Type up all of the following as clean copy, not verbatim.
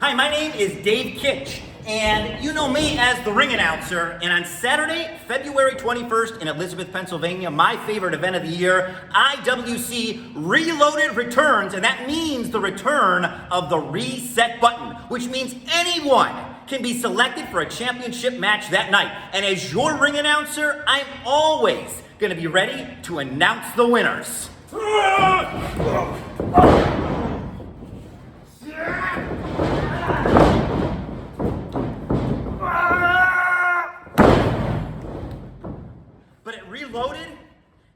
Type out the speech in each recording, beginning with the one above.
Hi, my name is Dave Kich, and you know me as the ring announcer. And on Saturday, February 21st in Elizabeth, Pennsylvania, my favorite event of the year, IWC Reloaded returns, and that means the return of the reset button, which means anyone can be selected for a championship match that night. And as your ring announcer, I'm always going to be ready to announce the winners. But at Reloaded,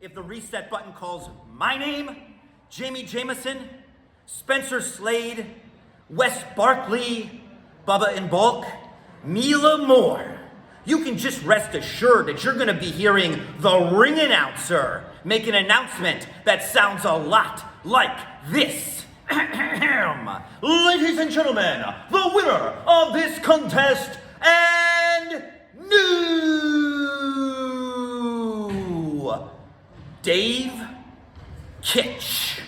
if the reset button calls my name, Jamie Jameson, Spencer Slade, Wes Barkley, Bubba in Bulk, Mila Moore, you can just rest assured that you're going to be hearing the ring announcer make an announcement that sounds a lot like this. Ladies and gentlemen, the winner of this contest and new Dave Kich.